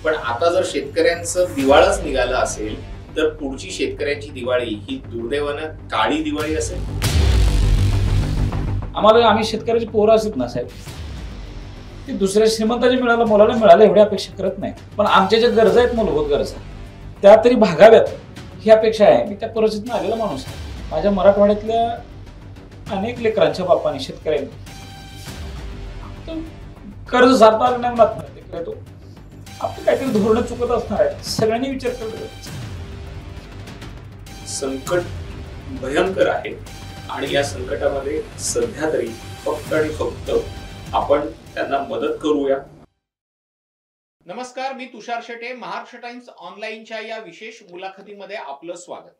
पण आता जर शेतकऱ्यांचं दिवाळच निघालं असेल तर पुढची शेतकऱ्यांची दिवाळी ही दुर्दैवानं काळी दिवाळी असेल. आम्ही शेतकऱ्याची पोरं असत ना साहेब, ती दुसऱ्या श्रीमंताच्या मुलाला मिळालं एवढी अपेक्षा करत नाही, पण आमच्या ज्या गरजा आहेत, मूलभूत गरजा, त्या तरी भागाव्यात ही अपेक्षा आहे. मी त्या परिस्थितीने आलेला माणूस आहे. माझ्या मराठवाड्यातल्या अनेक लेकरांच्या बापाने शेतकऱ्यांनी कर्ज साधता आलं नाही म्हणत, तो आपली काहीतरी धोरणं चुकत असणार आहे. सगळ्यांनी विचार केला. संकट भयंकर आहे आणि या संकटामध्ये सध्या तरी फक्त आणि फक्त आपण त्यांना मदत करूया. नमस्कार, मी तुषार शेटे. महाराष्ट्र टाइम्स ऑनलाईनच्या या विशेष मुलाखतीमध्ये आपलं स्वागत.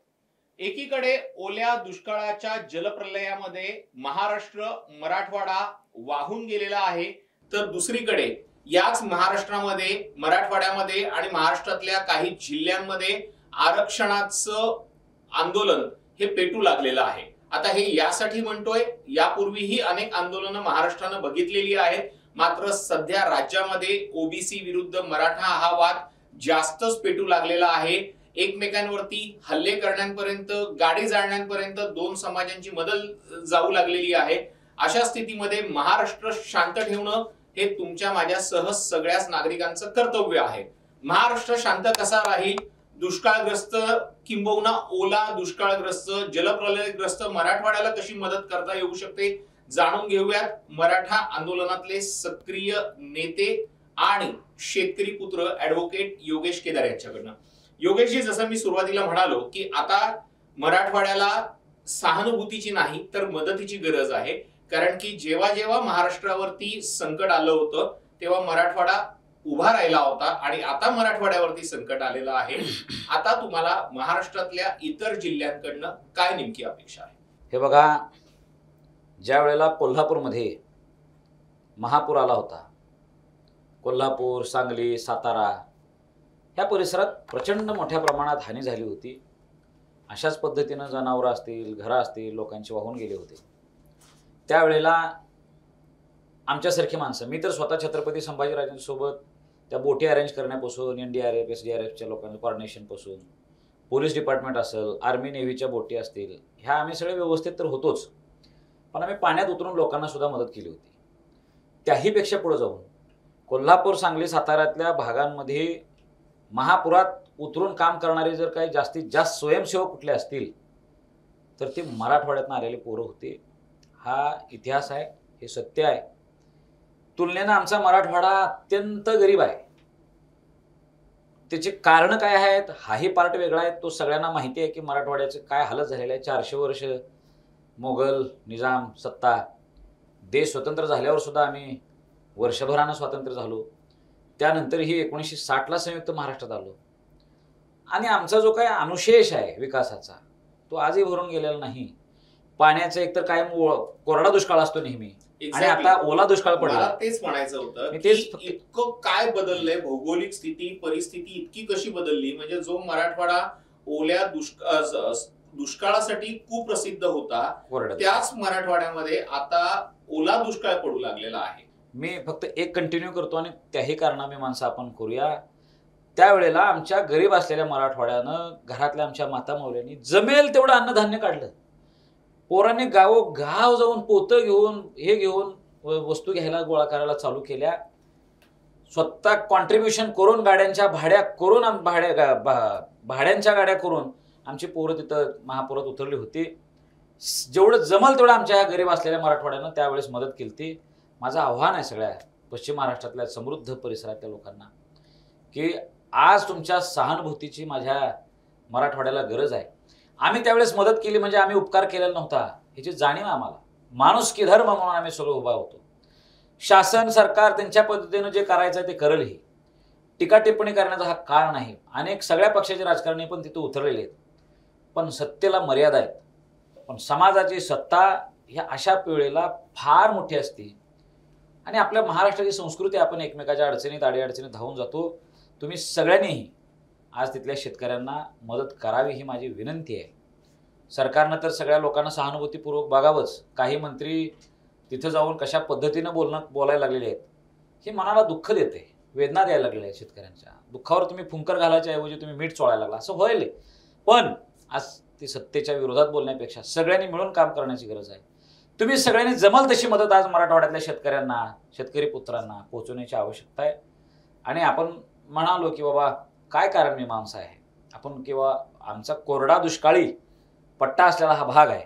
एकीकडे ओल्या दुष्काळाच्या जलप्रलयामध्ये महाराष्ट्र, मराठवाडा वाहून गेलेला आहे, तर दुसरीकडे याच महाराष्ट्रामध्ये, मराठवाड्यामध्ये आणि महाराष्ट्रातल्या काही जिल्ह्यांमध्ये आरक्षणाचं आंदोलन हे पेटू लागलेलं आहे. आता हे यासाठी म्हणतोय, यापूर्वीही अनेक आंदोलनं महाराष्ट्रानं बघितलेली आहेत, मात्र सध्या राज्यामध्ये ओबीसी विरुद्ध मराठा हा वाद जास्तच पेटू लागलेला आहे. एकमेकांवरती हल्ले करण्यापर्यंत, गाडी जाळण्यापर्यंत दोन समाजांची मदत जाऊ लागलेली आहे. अशा स्थितीमध्ये महाराष्ट्र शांत ठेवणं हे तुमच्या माझ्यासह सगळ्याच नागरिकांचं कर्तव्य आहे. महाराष्ट्र शांत कसा राहील, दुष्काळग्रस्त किंबहुना ओला दुष्काळग्रस्त, जलप्रलयग्रस्त मराठवाड्याला कशी मदत करता येऊ शकते, जाणून घेऊयात मराठा आंदोलनातले सक्रिय नेते आणि शेतकरी पुत्र ऍडव्होकेट योगेश केदार यांच्याकडनं. योगेशजी, जसं मी सुरुवातीला म्हणालो की आता मराठवाड्याला सहानुभूतीची नाही तर मदतीची गरज आहे, कारण की जेव्हा जेव्हा महाराष्ट्रावरती संकट आलं होतं तेव्हा मराठवाडा उभा राहिला होता आणि आता मराठवाड्यावरती संकट आलेलं आहे. आता तुम्हाला महाराष्ट्रातल्या इतर जिल्ह्यांकडनं काय नेमकी अपेक्षा आहे? हे बघा, ज्या वेळेला कोल्हापूरमध्ये महापूर आला होता, कोल्हापूर, सांगली, सातारा ह्या परिसरात प्रचंड मोठ्या प्रमाणात हानी झाली होती. अशाच पद्धतीनं जनावरं असतील, घरं असतील, लोकांचे वाहून गेले होते. त्यावेळेला आमच्यासारखी माणसं, मी तर स्वतः छत्रपती संभाजीराजांसोबत त्या बोटी अरेंज करण्यापासून, NDRF, SDRFच्या लोकांचं कोऑर्डिनेशनपासून, पोलीस डिपार्टमेंट असेल, आर्मी नेव्हीच्या बोटी असतील, ह्या आम्ही सगळे व्यवस्थित तर होतोच, पण आम्ही पाण्यात उतरून लोकांना सुद्धा मदत केली होती. त्याहीपेक्षा पुढे जाऊन कोल्हापूर, सांगली, साताऱ्यातल्या भागांमध्ये महापुरात उतरून काम करणारे जर काही जास्तीत जास्त स्वयंसेवक कुठले असतील तर ते मराठवाड्यातून आलेले पोरं होते. हा इतिहास आहे, हे सत्य आहे. तुलनेनं आमचा मराठवाडा अत्यंत गरीब आहे. त्याचे कारण काय आहेत हाही पार्ट वेगळा आहे. तो सगळ्यांना माहिती आहे की मराठवाड्याचे काय हालत झालेले आहे. 400 वर्ष मोगल निजाम सत्ता, देश स्वतंत्र झाल्यावर सुद्धा आम्ही वर्षभरानं स्वातंत्र्य झालो. त्यानंतरही 1960ला संयुक्त महाराष्ट्रात आलो आणि आमचा जो काही अनुशेष आहे विकासाचा तो आजही भरून गेलेला नाही. पाण्याचा एकतर कायम कोरडा दुष्काळ असतो नेहमी, आणि आता ओला दुष्काळ पडला. तेच म्हणायचं होतं, तेच इतकं काय बदललंय, भौगोलिक स्थिती, परिस्थिती इतकी कशी बदलली, म्हणजे जो मराठवाडा ओल्या दुष्काळासाठी कुप्रसिद्ध होता, त्याच मराठवाड्यामध्ये आता ओला दुष्काळ पडू लागलेला आहे. मी फक्त एक कंटिन्यू करतो आणि त्याही कारणाने माणसं आपण करूया. त्यावेळेला आमच्या गरीब असलेल्या मराठवाड्यानं, घरातल्या आमच्या माता मावल्यांनी जमेल तेवढं अन्नधान्य काढलं. पोरांनी गाव जाऊन पोतं घेऊन, हे घेऊन वस्तू घ्यायला, गोळा करायला चालू केल्या. स्वतः कॉन्ट्रीब्युशन करून, गाड्यांच्या भाड्या करून, भाड्यांच्या गाड्या करून आमची पोरं तिथं महापुरात उतरली होती. जेवढं जमल तेवढं आमच्या गरीब असलेल्या मराठवाड्यानं त्यावेळेस मदत केली होती. माझं आव्हान आहे सगळ्या पश्चिम महाराष्ट्रातल्या समृद्ध परिसरातल्या लोकांना की आज तुमच्या सहानुभूतीची माझ्या मराठवाड्याला गरज आहे. आम्ही त्यावेळेस मदत केली म्हणजे आम्ही उपकार केलेला नव्हता, ह्याची जाणीव आम्हाला. माणुसकी धर्म म्हणून आम्ही सगळं उभा होतो. शासन, सरकार त्यांच्या पद्धतीनं जे करायचं आहे ते करेलही. टीका टिप्पणी करण्याचा हा काळ नाही. अनेक सगळ्या पक्षाचे राजकारणी पण तिथे उतरलेले आहेत, पण सत्तेला मर्यादा आहेत. पण समाजाची सत्ता ह्या अशा वेळेला फार मोठी असते आणि आपल्या महाराष्ट्राची संस्कृती, आपण एकमेकाच्या अडचणीत, अडीअडचणीत धावून जातो. तुम्ही सगळ्यांनीही आज तिथल्या शेतकऱ्यांना मदत करावी ही माझी विनंती आहे. सरकारनं तर सगळ्या लोकांना सहानुभूतीपूर्वक बघावंच. काही मंत्री तिथं जाऊन कशा पद्धतीनं बोलायला लागलेले आहेत हे मनाला दुःख देते. वेदना द्यायला लागल्या शेतकऱ्यांच्या दुःखावर तुम्ही फुंकर घालायच्या ऐवजी तुम्ही मीठ चोळायला लागला असं व्हायले. पण आज ती सत्तेच्या विरोधात बोलण्यापेक्षा सगळ्यांनी मिळून काम करण्याची गरज आहे. तुम्ही सगळ्यांनी जमल तशी मदत आज मराठवाड्यातल्या शेतकऱ्यांना शेतकरी पुत्रांना पोहोचवण्याची आवश्यकता आहे. आणि आपण म्हणालो की बाबा काय कारण मीमांसा आहे आपण किंवा आमचा कोरडा दुष्काळी पट्टा असलेला हा भाग आहे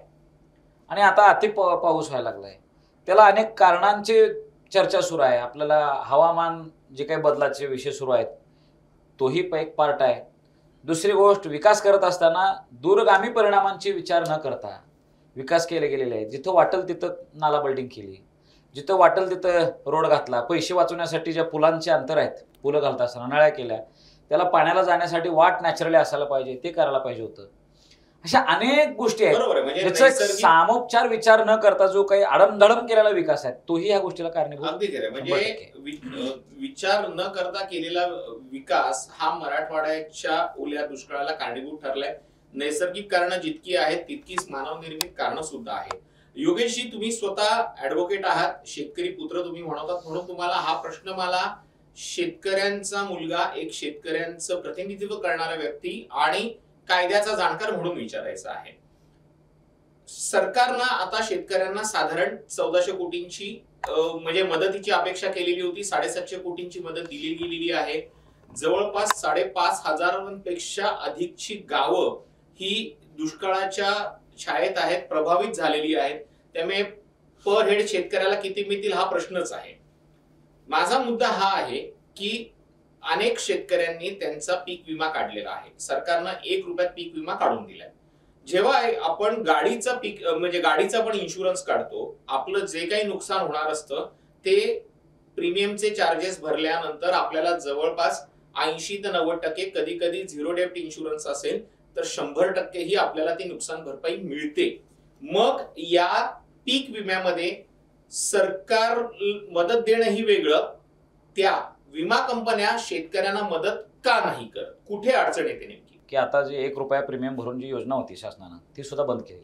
आणि आता पाऊस व्हायला लागलाय. त्याला अनेक कारणांची चर्चा सुरू आहे. आपल्याला हवामान जे काही बदलाचे विषय सुरू आहेत तोही एक पार्ट आहे. दुसरी गोष्ट विकास करत असताना दूरगामी परिणामांची विचार न करता विकास केले गेलेले आहेत. जिथं वाटेल तिथं नाला बिल्डिंग केली, जिथं वाटेल तिथं रोड घातला, पैसे वाचवण्यासाठी ज्या पुलांचे अंतर आहेत पुलं घालत असताना नळ्या केल्या, त्याला पाण्याला जाण्यासाठी वाट नॅचरली असायला पाहिजे ते करायला पाहिजे होतं. अशा अनेक गोष्टी आहेत ज्याचा सामोपचार विचार न करता जो काही आडमधडम केलेला विकास आहे तोही ह्या गोष्टीला कारणीभूत. अगदी खरं. म्हणजे विचार न करता केलेला विकास हा मराठवाड्याच्या ओल्या दुष्काळाला कारणीभूत ठरलाय. नैसर्गिक कारणं जितकी आहेत तितकीच मानवनिर्मित कारणं सुद्धा आहेत. योगेशजी, तुम्ही स्वतः ऍडव्होकेट आहात, शेतकरी पुत्र तुम्ही म्हणतात, म्हणून तुम्हाला हा प्रश्न मला शेतकऱ्यांचा मुलगा, एक शेतकऱ्यांचं प्रतिनिधित्व करणारा व्यक्ती आणि कायद्याचा जाणकार म्हणून विचारायचा आहे. सरकारनं आता शेतकऱ्यांना साधारण 1400 कोटींची म्हणजे मदतीची अपेक्षा केलेली होती. 750 कोटींची मदत दिली गेलेली आहे. जवळपास 5,500 पेक्षा अधिकची गावं ही दुष्काळाच्या छायेत आहेत, प्रभावित झालेली आहेत. त्यामुळे पर हेड शेतकऱ्याला किती मिळतील हा प्रश्नच आहे. माझा मुद्दा हा आहे की अनेक शेतकऱ्यांनी त्यांचा पीक विमा काढलेला आहे. सरकारनं 1 रुपयात पीक विमा काढून दिलाय. जेव्हा आपण गाडीचा पीक म्हणजे गाडीचा पण इन्शुरन्स काढतो, आपलं जे काही नुकसान होणार असतं ते प्रीमियमचे चार्जेस भरल्यानंतर आपल्याला जवळपास 80 ते 90%, कधी कधी 0 डेप्ट इन्शुरन्स असेल तर 100% ही आपल्याला ती नुकसान भरपाई मिळते. मग या पीक विम्यामध्ये सरकार मदत देणं ही वेगळं, त्या विमा कंपन्या शेतकऱ्यांना मदत का नाही करत? कुठे अडचण येते नेमकी? की आता जे 1 रुपया प्रीमियम भरून जी योजना होती शासनानं ती सुद्धा बंद केली.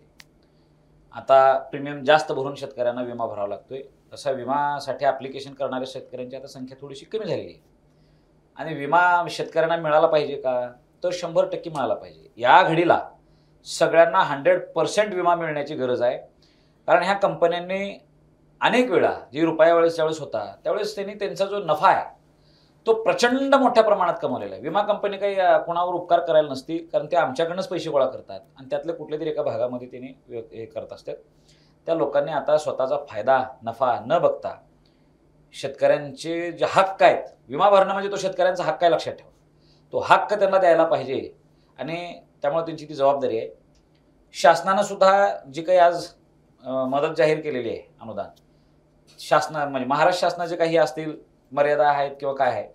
आता प्रीमियम जास्त भरून शेतकऱ्यांना विमा भरावा लागतोय. तसा विमासाठी ॲप्लिकेशन करणाऱ्या शेतकऱ्यांची आता संख्या थोडीशी कमी झालेली आहे. आणि विमा शेतकऱ्यांना मिळाला पाहिजे का? तर 100% मिळाला पाहिजे. या घडीला सगळ्यांना 100% विमा मिळण्याची गरज आहे. कारण ह्या कंपन्यांनी अनेक वेळा जी रुपया वेळेस ज्यावेळेस होता त्यावेळेस त्यांनी त्यांचा जो नफा आहे तो प्रचंड मोठ्या प्रमाणात कमवलेला आहे. विमा कंपनी काही कोणावर उपकार करायला नसती, कारण ते आमच्याकडनंच पैसे गोळा करतात आणि त्यातल्या कुठल्या तरी एका भागामध्ये त्यांनी हे करत असतात. त्या लोकांनी आता स्वतःचा फायदा नफा न बघता शेतकऱ्यांचे जे हक्क आहेत, विमा भरणं म्हणजे तो शेतकऱ्यांचा हक्क आहे लक्षात ठेवा, तो हक्क त्यांना द्यायला पाहिजे आणि त्यामुळे त्यांची ती जबाबदारी आहे. शासनानं सुद्धा जी काही आज मदत जाहीर केलेली आहे, अनुदान शासना म्हणजे महाराष्ट्र शासनाचे काही असतील मर्यादा आहेत किंवा काय आहे,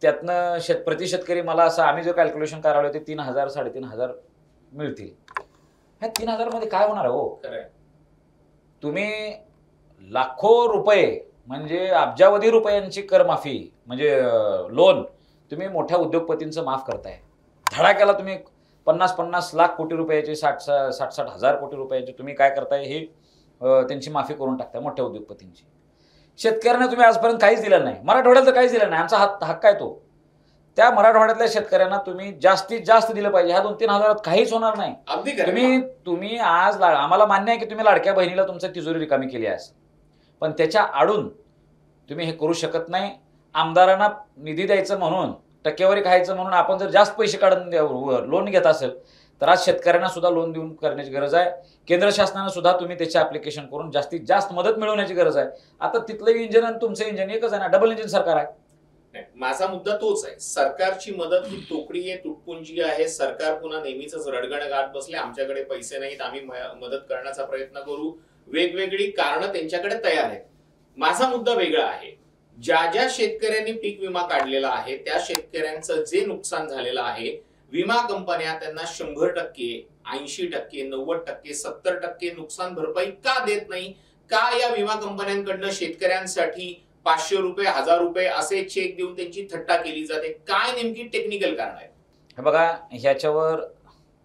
त्यातनं प्रति शेतकरी मला असं आम्ही जो कॅल्क्युलेशन करावले होते 3,000 3,500 मिळतील. ह्या 3,000 मध्ये काय होणार आहे हो? तुम्ही लाखो रुपये म्हणजे अब्जावधी रुपयांची करमाफी म्हणजे लोन तुम्ही मोठ्या उद्योगपतींचं माफ करताय. धडाक्याला तुम्ही 50-50 लाख कोटी रुपयाचे 60-60 हजार कोटी रुपयाचे तुम्ही काय करताय हे त्यांची माफी करून टाकताय मोठ्या उद्योगपतींची. शेतकऱ्यांना तुम्ही आजपर्यंत काहीच दिलं नाही. मराठवाड्याला तर काहीच दिलं नाही. आमचा हक्क आहे तो. त्या मराठवाड्यातल्या शेतकऱ्यांना तुम्ही जास्तीत जास्त दिलं पाहिजे. ह्या 2-3 हजारात काहीच होणार नाही. तुम्ही आज आम्हाला मान्य आहे की तुम्ही लाडक्या बहिणीला तुमचं तिजोरी रिकामी केली आहे, पण त्याच्या आडून तुम्ही हे करू शकत नाही. आमदारांना निधी द्यायचं म्हणून टक्केवारी खायचं म्हणून आपण जर जास्त पैसे काढून लोन घेत असेल तर आज शेतकऱ्यांना सुद्धा लोन देऊन करण्याची गरज आहे. केंद्र शासनानं सुद्धा तुम्ही त्याचे ऍप्लिकेशन करून जास्तीत जास्त मदत मिळवण्याची गरज आहे. आता तिथलं इंजिन आणि तुमचं इंजिन एकच आहे ना, डबल इंजिन सरकार आहे. माझा मुद्दा तोच आहे. सरकारची मदत ही तोकडी आहे, तुटपुंजी आहे. सरकार पुन्हा नेहमीच रडगण गाठ बसले, आमच्याकडे पैसे नाहीत, आम्ही मदत करण्याचा प्रयत्न करू. वेगवेगळी कारणं त्यांच्याकडे तयार आहेत. माझा मुद्दा वेगळा आहे. ज्या शेतकऱ्यांनी पीक विमा काढलेला आहे त्या शेतकऱ्यांचं जे नुकसान झालेलं आहे, विमा कंपन्या त्यांना 100%, 80%, 90%, 70% नुकसान भरपाई का देत नाही? का या विमा कंपन्यांकडनं शेतकऱ्यांसाठी 500 रुपये, 1000 रुपये असे चेक देऊन त्यांची थट्टा केली जाते? काय नेमकी टेक्निकल कारण आहे? हे बघा, ह्याच्यावर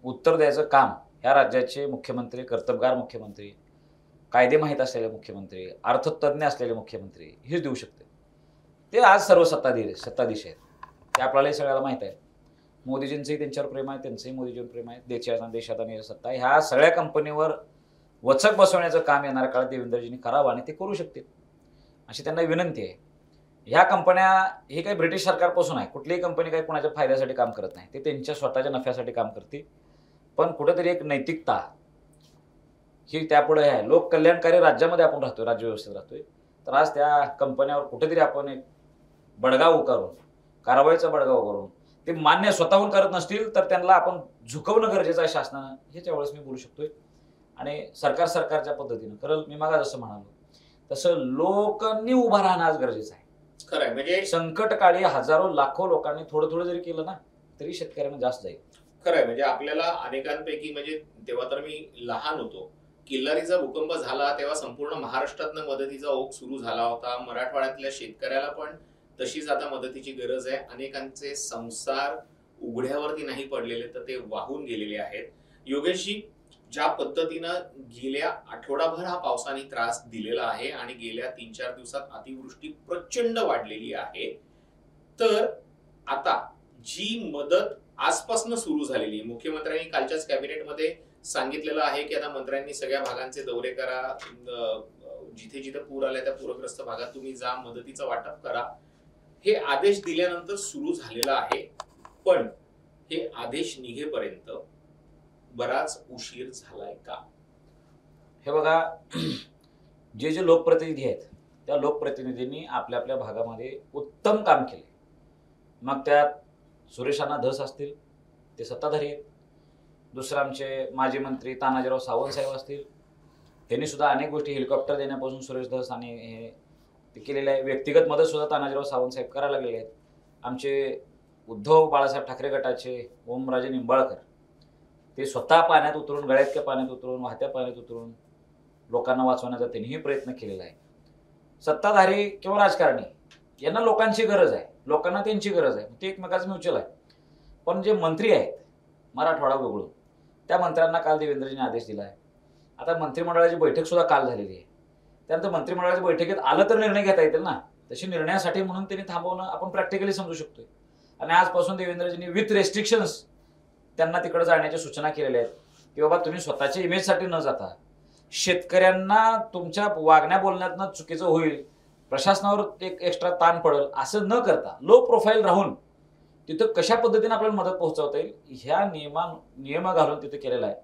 उत्तर द्यायचं काम ह्या राज्याचे मुख्यमंत्री, कर्तबगार मुख्यमंत्री, कायदे माहीत असलेले मुख्यमंत्री, अर्थतज्ञ असलेले मुख्यमंत्री हेच देऊ शकते. ते आज सर्व सत्ताधीश आहेत. ते आपल्यालाही सगळ्याला माहीत आहे. मोदीजींचंही त्यांच्यावर प्रेम आहे, त्यांचंही मोदीजींवर प्रेम आहे. देशात आणि सत्ता ह्या सगळ्या कंपनीवर वचक बसवण्याचं काम येणाऱ्या काळात देवेंद्रजींनी करावं आणि ते करू शकतील अशी त्यांना विनंती आहे. ह्या कंपन्या हे काही ब्रिटिश सरकारपासून आहे. कुठलीही कंपनी काही कोणाच्या फायद्यासाठी काम करत नाही, ते त्यांच्या स्वतःच्या नफ्यासाठी काम करते. पण कुठेतरी एक नैतिकता ही त्यापुढे आहे. लोक कल्याणकारी राज्यामध्ये आपण राहतोय, राज्यव्यवस्थेत राहतोय, तर आज त्या कंपन्यावर कुठेतरी आपण एक बडगा उकारून, कारवाईचा बडगा उकारून ते मान्य स्वतःहून करत नसतील तर त्यांना आपण झुकवणं गरजेचं आहे शासनानं. ह्याच्या वेळेस मी बोलू शकतोय. आणि सरकारच्या पद्धतीनं करल. मी मागा जसं म्हणालो तसं लोकांनी उभा राहणं आज गरजेचं आहे. खरंय. म्हणजे संकट काळी हजारो लाखो लोकांनी थोडं थोडं जरी केलं ना तरी शेतकऱ्यांना जास्त जाईल. खरंय. म्हणजे आपल्याला अनेकांपैकी, म्हणजे तेव्हा तर मी लहान होतो, किल्लारीचा भूकंप झाला तेव्हा संपूर्ण महाराष्ट्रातनं मदतीचा ओघ सुरू झाला होता. मराठवाड्यातल्या शेतकऱ्याला पण तशीच आता मदतीची गरज आहे. अनेकांचे संसार उघड्यावरती नाही पडलेले तर ते वाहून गेलेले आहेत. योगेशजी, ज्या पद्धतीनं गेल्या आठवडाभर हा पावसाने त्रास दिलेला आहे आणि गेल्या 3-4 दिवसात अतिवृष्टी प्रचंड वाढलेली आहे, तर आता जी मदत आजपासून सुरू झालेली आहे, मुख्यमंत्र्यांनी कालच्याच कॅबिनेटमध्ये सांगितलेलं आहे की आता मंत्र्यांनी सगळ्या भागांचे दौरे करा, जिथे जिथे पूर आले त्या पूरग्रस्त भागात तुम्ही जा, मदतीचं वाटप करा, हे आदेश दिल्यानंतर सुरू झालेलं आहे. पण हे आदेश निघेपर्यंत बराच उशीर झालाय का? हे बघा, जे लोकप्रतिनिधी आहेत त्या लोकप्रतिनिधींनी आपल्या आपल्या भागामध्ये उत्तम काम केले. मग त्यात सुरेश अण्णा धस असतील, ते सत्ताधारी आहेत. दुसरं आमचे माजी मंत्री तानाजीराव सावंत साहेब असतील, त्यांनी सुद्धा अनेक गोष्टी हेलिकॉप्टर देण्यापासून सुरेश धस आणि हे ते केलेले आहे. व्यक्तिगत मदत सुद्धा तानाजीराव सावंत साहेब करायला लागलेले आहेत. आमचे उद्धव बाळासाहेब ठाकरे गटाचे ओमराजे निंबाळकर, ते स्वतः पाण्यात उतरून, गळ्यातल्या पाण्यात उतरून, वाहत्या पाण्यात उतरून लोकांना वाचवण्याचा त्यांनीही प्रयत्न केलेला आहे. सत्ताधारी किंवा राजकारणी यांना लोकांची गरज आहे, लोकांना त्यांची गरज आहे, ते एकमेकाचं म्युच्युअल आहे. पण जे मंत्री आहेत मराठवाडा वगळून, त्या मंत्र्यांना काल देवेंद्रजींनी आदेश दिला आहे. आता मंत्रिमंडळाची बैठक सुद्धा काल झालेली आहे. त्यानंतर मंत्रिमंडळाच्या बैठकीत आलं तर निर्णय घेता येतील ना, तशी निर्णयासाठी म्हणून त्यांनी थांबवणं आपण प्रॅक्टिकली समजू शकतोय. आणि आजपासून देवेंद्रजींनी विथ रेस्ट्रिक्शन्स त्यांना तिकडे जाण्याच्या सूचना केलेल्या आहेत की बाबा तुम्ही स्वतःच्या इमेजसाठी न जाता, शेतकऱ्यांना तुमच्या वागण्या बोलण्यातनं चुकीचं होईल, प्रशासनावर एक एक्स्ट्रा ताण पडेल असं न करता लो प्रोफाईल राहून तिथं कशा पद्धतीने आपल्याला मदत पोहोचवता येईल ह्या नियम घालून तिथे केलेला आहे.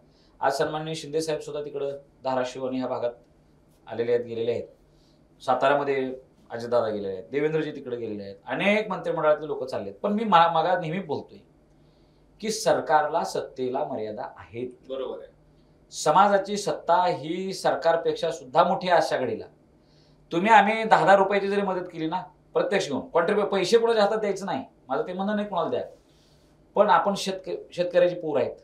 आज सन्माननीय शिंदे साहेब सुद्धा तिकडं धाराशिव आणि ह्या भागात आलेले आहेत, गेलेले आहेत. साताऱ्यामध्ये अजितदादा गेलेले आहेत, देवेंद्रजी तिकडे गेलेले आहेत, अनेक मंत्रिमंडळातले लोक चालले आहेत. पण मी मागा नेहमी बोलतोय की सरकारला सत्तेला मर्यादा आहेत. बरोबर आहे. समाजाची सत्ता ही सरकारपेक्षा सुद्धा मोठी आहे. आजच्या घडीला आम्ही 10,000 रुपयाची जरी मदत केली ना, प्रत्यक्ष घेऊन कॉन्ट्रीब्युट, पैसे कोणाच्या हातात द्यायचं नाही, माझं ते म्हणणं नाही कोणाला द्या. पण आपण शेतकऱ्याची पोर आहेत,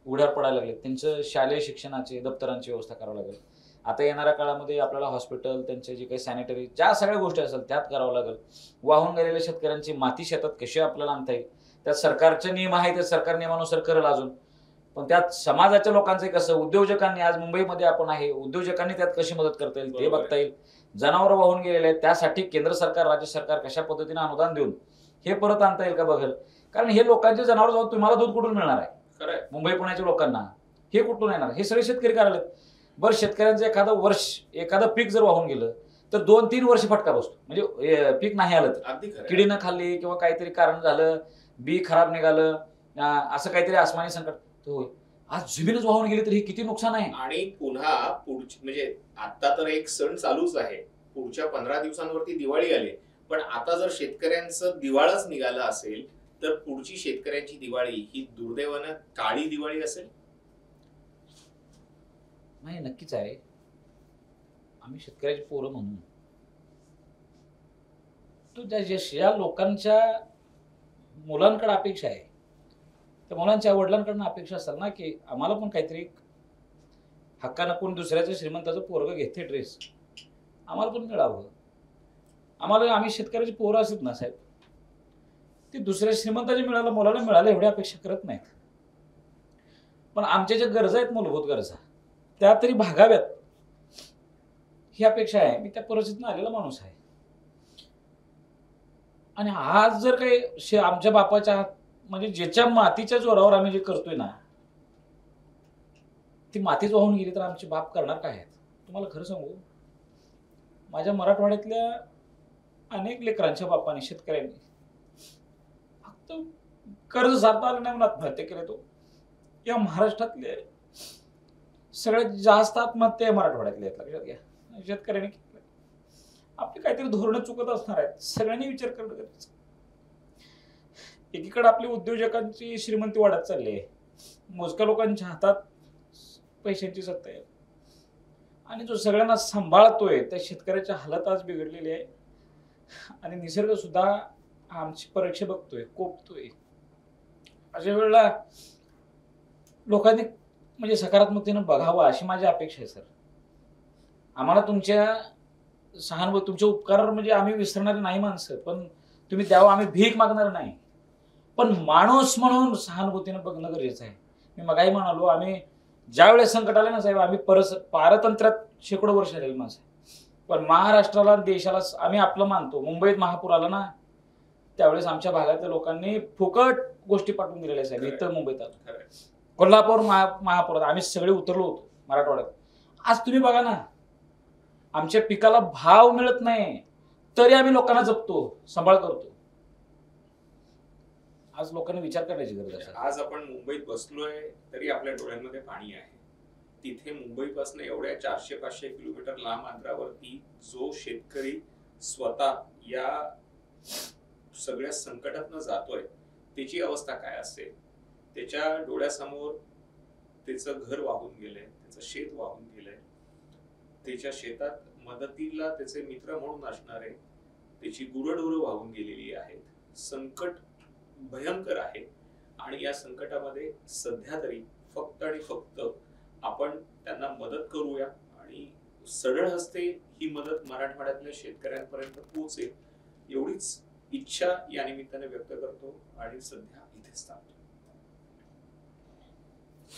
उघड्यावर पडायला लागले, त्यांचं शालेय शिक्षणाची दप्तरांची व्यवस्था करावं लागेल. आता येणाऱ्या काळामध्ये आपल्याला हॉस्पिटल, त्यांचे जे काही सॅनिटरी, ज्या सगळ्या गोष्टी असेल त्यात करावं लागेल. वाहून गेलेल्या शेतकऱ्यांची माती शेतात कशी आपल्याला आणता येईल, त्यात सरकारचे नियम आहेत, त्या सरकार नियमानुसार करेल अजून. पण त्यात समाजाच्या लोकांचे कसं, उद्योजकांनी, आज मुंबईमध्ये आपण आहे, उद्योजकांनी त्यात कशी मदत करता येईल ते बघता येईल. जनावरं वाहून गेलेले आहेत, त्यासाठी केंद्र सरकार, राज्य सरकार कशा पद्धतीने अनुदान देऊन हे परत आणता येईल का बघेल. कारण हे लोकांचे जनावर जाऊन तुम्हाला दूध कुठून मिळणार आहे, मुंबई पुण्याच्या लोकांना हे कुठून येणार, हे सगळे शेतकरी करायला. बरं, शेतकऱ्यांचं एखादं वर्ष एखादं पीक जर वाहून गेलं तर 2-3 वर्ष फटका बसतो. म्हणजे पीक नाही आलं तर, किडीनं खाल्ली किंवा काहीतरी कारण झालं, बी खराब निघालं, असं काहीतरी आसमानी संकट होय. आज जमीनच वाहून गेली तर हे किती नुकसान आहे. आणि पुन्हा म्हणजे आता तर एक सण चालूच आहे, पुढच्या 15 दिवसांवरती दिवाळी आली, पण आता जर शेतकऱ्यांचं दिवाळच निघालं असेल तर पुढची शेतकऱ्यांची दिवाळी ही दुर्दैवानं काळी दिवाळी असेल. नाही, नक्कीच आहे. आम्ही शेतकऱ्याची पोरं म्हणून ज्या लोकांच्या मुलांकडे अपेक्षा आहे, त्या मुलांच्या वडिलांकडनं अपेक्षा असेल ना की आम्हाला पण काहीतरी हक्कानं, कोण दुसऱ्याचं श्रीमंताचं पोरगं घेते ड्रेस, आम्हाला पण मिळावं. आम्ही शेतकऱ्याची पोरं असत ना साहेब, ती दुसऱ्या श्रीमंताच्या मुलाला मिळालं एवढी अपेक्षा करत नाहीत. पण आमच्या ज्या गरजा आहेत, मूलभूत गरजा, त्या तरी भागाव्यात ही अपेक्षा आहे. मी त्या परिस्थितीतून आलेला माणूस आहे. आणि आज जर काही आमच्या बापाच्या म्हणजे ज्याच्या मातीच्या जोरावर आम्ही जे करतोय ना, ती मातीच वाहून गेली तर आमचे बाप करणार काय आहेत? तुम्हाला खरं सांगू, माझ्या मराठवाड्यातल्या अनेक लेकरांच्या बापाने, शेतकऱ्यांनी फक्त कर्ज साधता आलं नाही म्हणून आत्महत्या केल्या. तो या महाराष्ट्रातले सगळ्यात जास्त आत्महत्या आहे मराठवाड्यातल्या आहेत, लक्षात घ्या. शेतकऱ्यांनी केल्या. आपली काहीतरी धोरणं चुकत असणार आहेत, सगळ्यांनी विचार करणं गरजेचं. एकीकडे आपली उद्योजकांची श्रीमंती वाढत चालली आहे, मोजक्या लोकांच्या हातात पैशांची सत्ता आहे, आणि जो सगळ्यांना सांभाळतोय त्या शेतकऱ्याच्या हालत आज बिघडलेली आहे. आणि निसर्ग सुद्धा आमची परीक्षा बघतोय, कोपतोय. अशा वेळेला लोकांनी म्हणजे सकारात्मकतेनं बघावं अशी माझी अपेक्षा आहे सर. आम्हाला तुमच्या सहानुभूती, तुमचे उपकार म्हणजे आम्ही विसरणारे नाही माणसं, पण तुम्ही द्यावं, आम्ही भीक मागणार नाही, पण माणूस म्हणून सहानुभूतीनं बघणं गरजेचं आहे. मी मगाही म्हणालो, आम्ही ज्या वेळेस संकट आलं ना साहेब, आम्ही पारतंत्र्यात शेकडो वर्ष झालेली माणसं, पण महाराष्ट्राला, देशाला आम्ही आपलं मानतो. मुंबईत महापूर आला ना, त्यावेळेस आमच्या भागातल्या लोकांनी फुकट गोष्टी पाठवून दिलेल्या साहेब. इथं मुंबईत आलं, कोल्हापूर महापुरात आम्ही सगळे उतरलो होतो मराठवाड्यात. आज तुम्ही बघा ना, आमच्या पिकाला भाव मिळत नाही तरी आम्ही लोकांना जपतो, सांभाळ करतो. आज लोकांनी विचार करण्याची गरज आहे. आज आपण मुंबईत बसलोय तरी आपल्या डोळ्यांमध्ये पाणी आहे. तिथे मुंबईपासून एवढ्या 400-500 किलोमीटर लांब अंतरावरती जो शेतकरी स्वतः या सगळ्या संकटातनं जातोय, त्याची अवस्था काय असेल? त्याच्या डोळ्यासमोर त्याचं घर वाहून गेलंय, त्याचं शेत वाहून गेलंय, त्याच्या शेतात मदतीला त्याचे मित्र म्हणून असणारे त्याची गुरढोरं वाहून गेलेली आहेत. संकट भयंकर आहे, आणि या संकटामध्ये सध्या तरी फक्त आणि फक्त आपण त्यांना मदत करूया, आणि सरळ हस्ते ही मदत मराठवाड्यातल्या शेतकऱ्यांपर्यंत पोहोचेल एवढीच इच्छा या निमित्ताने व्यक्त करतो, आणि सध्या इथेच थांबतो.